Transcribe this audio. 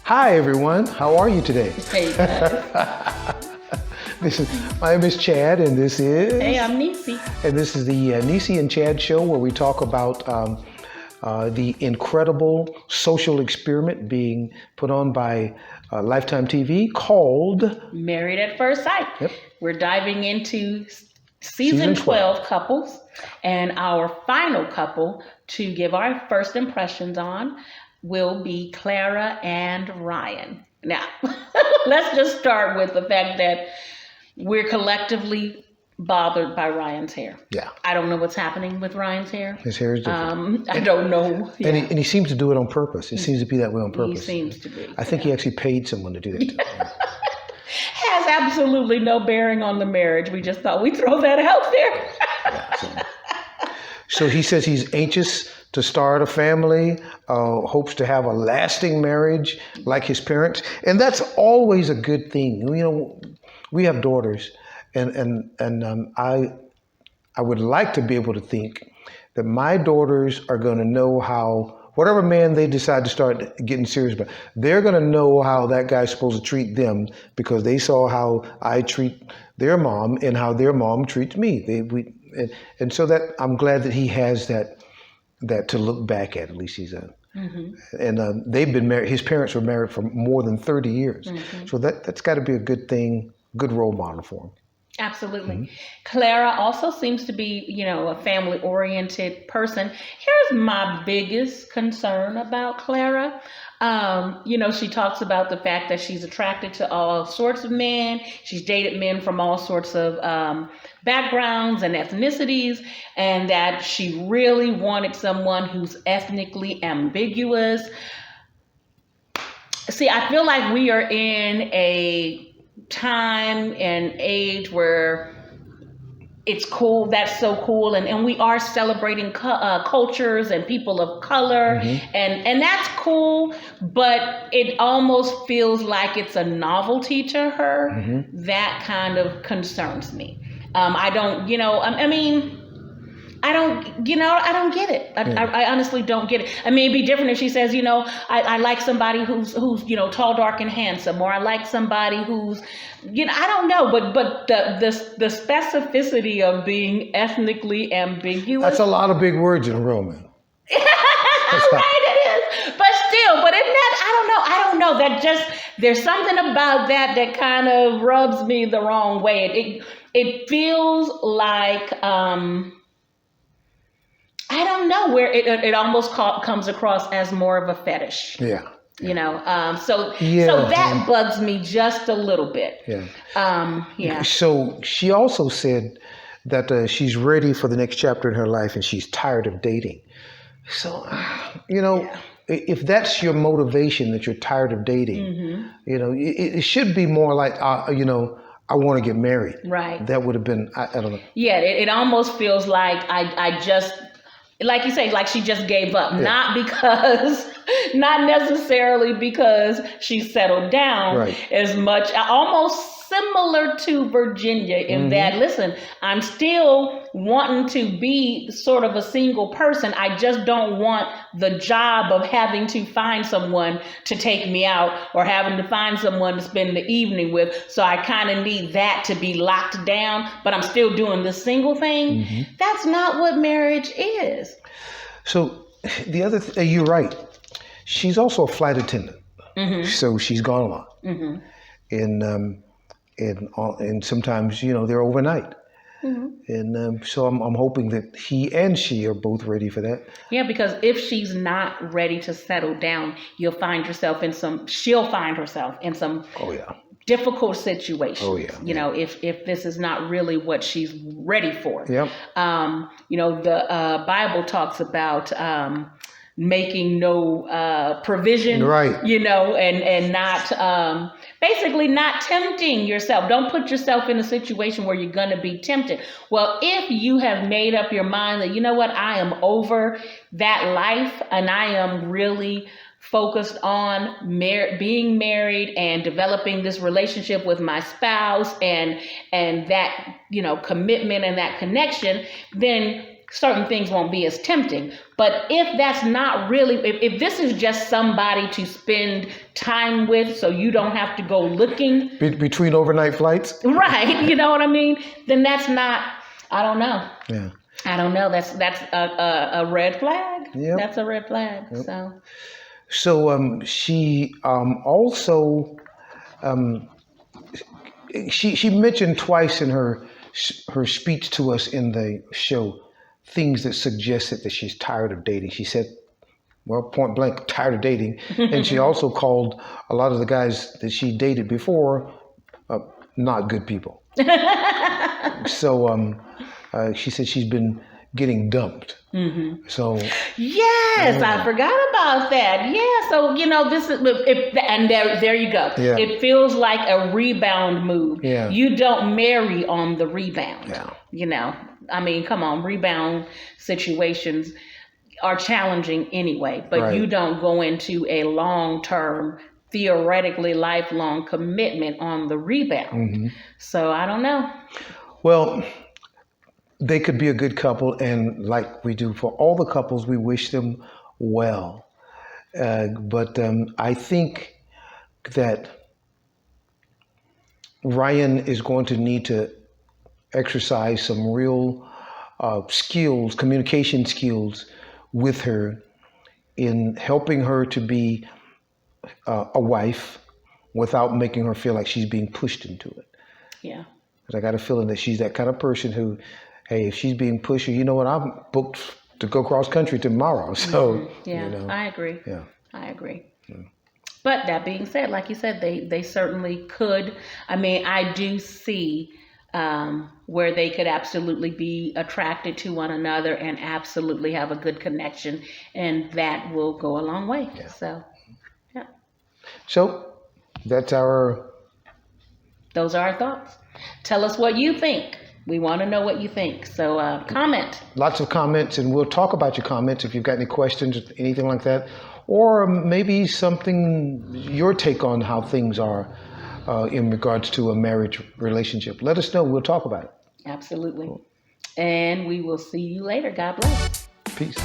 Hi everyone, how are you today? Hey guys. My name is Chad, and this is... Hey, I'm Niecy. And this is the Niecy&Chad show, where we talk about the incredible social experiment being put on by Lifetime TV called Married at First Sight. Yep. We're diving into season 12 couples, and our final couple to give our first impressions on will be Clara and Ryan. Now, let's just start with the fact that we're collectively bothered by Ryan's hair. Yeah. I don't know what's happening with Ryan's hair. His hair is different. I don't know. Yeah. And he seems to do it on purpose. It seems to be that way on purpose. He seems to be. I think he actually paid someone to do that to him. Has absolutely no bearing on the marriage. We just thought we'd throw that out there. So he says he's anxious to start a family, hopes to have a lasting marriage like his parents. And that's always a good thing. You know, we have daughters, and I would like to be able to think that my daughters are going to know how, whatever man they decide to start getting serious about, they're going to know how that guy's supposed to treat them, because they saw how I treat their mom and how their mom treats me. And so that I'm glad that he has that to look back at least he's a. Mm-hmm. And they've been married. His parents were married for more than 30 years. Mm-hmm. So that's got to be a good thing, good role model for him. Absolutely. Mm-hmm. Clara also seems to be, a family-oriented person. Here's my biggest concern about Clara. She talks about the fact that she's attracted to all sorts of men. She's dated men from all sorts of backgrounds and ethnicities, and that she really wanted someone who's ethnically ambiguous. See, I feel like we are in a time and age where it's cool. That's so cool. And we are celebrating cultures and people of color. Mm-hmm. And that's cool. But it almost feels like it's a novelty to her. Mm-hmm. That kind of concerns me. I don't get it. I honestly don't get it. I mean, it'd be different if she says, I like somebody who's tall, dark, and handsome, or I like somebody who's, I don't know, but the specificity of being ethnically ambiguous. That's a lot of big words in a romance. Right, it is. But isn't that, I don't know. That just, there's something about that kind of rubs me the wrong way. It feels like, I don't know, where it almost comes across as more of a fetish. Yeah. So that bugs me just a little bit. Yeah. So she also said that she's ready for the next chapter in her life, and she's tired of dating. So, if that's your motivation, that you're tired of dating, mm-hmm. It should be more like, I want to get married. Right. That would have been, I don't know. Yeah, it almost feels like I just, like you say, like she just gave up. Yeah. Not necessarily because she settled down, right. As much, almost similar to Virginia in mm-hmm. that, listen, I'm still wanting to be sort of a single person. I just don't want the job of having to find someone to take me out or having to find someone to spend the evening with. So I kind of need that to be locked down, but I'm still doing this single thing. Mm-hmm. That's not what marriage is. So the other you're right. She's also a flight attendant. Mm-hmm. So she's gone a lot. Mm-hmm. And sometimes, they're overnight. Mm-hmm. And so I'm hoping that he and she are both ready for that. Yeah, because if she's not ready to settle down, she'll find herself in some difficult situation. Oh, yeah. If this is not really what she's ready for. Yep. The Bible talks about making no provision, right? And not basically not tempting yourself. Don't put yourself in a situation where you're going to be tempted. Well, if you have made up your mind that, I am over that life and I am really focused on being married and developing this relationship with my spouse and that, commitment and that connection, then certain things won't be as tempting. But if that's not really, if this is just somebody to spend time with so you don't have to go looking. Between overnight flights? Right, you know what I mean? Then that's not, I don't know. Yeah. I don't know. That's a red flag. Yep. That's a red flag. Yep. So she also she mentioned twice in her speech to us in the show things that suggested that she's tired of dating. She said, well, point blank, tired of dating. And she also called a lot of the guys that she dated before not good people. So she said she's been getting dumped. Mm-hmm. So yes, I forgot about that. Yeah, so this is and there you go. Yeah. It feels like a rebound move. Yeah. You don't marry on the rebound. Yeah. I mean, come on, rebound situations are challenging anyway, but you don't go into a long-term, theoretically lifelong commitment on the rebound. Mm-hmm. So I don't know. Well, they could be a good couple, and like we do for all the couples, we wish them well. But I think that Ryan is going to need to exercise some real skills, communication skills with her in helping her to be a wife without making her feel like she's being pushed into it. Yeah. Because I got a feeling that she's that kind of person who, hey, if she's being pushy, you know what, I'm booked to go cross country tomorrow. So, yeah, I agree. Yeah. I agree. Yeah. But that being said, like you said, they certainly could. I mean, I do see where they could absolutely be attracted to one another and absolutely have a good connection, and that will go a long way. Yeah. So, yeah. So, those are our thoughts. Tell us what you think. We want to know what you think. So comment. Lots of comments, and we'll talk about your comments if you've got any questions, anything like that. Or maybe something, your take on how things are in regards to a marriage relationship. Let us know. We'll talk about it. Absolutely. And we will see you later. God bless. Peace.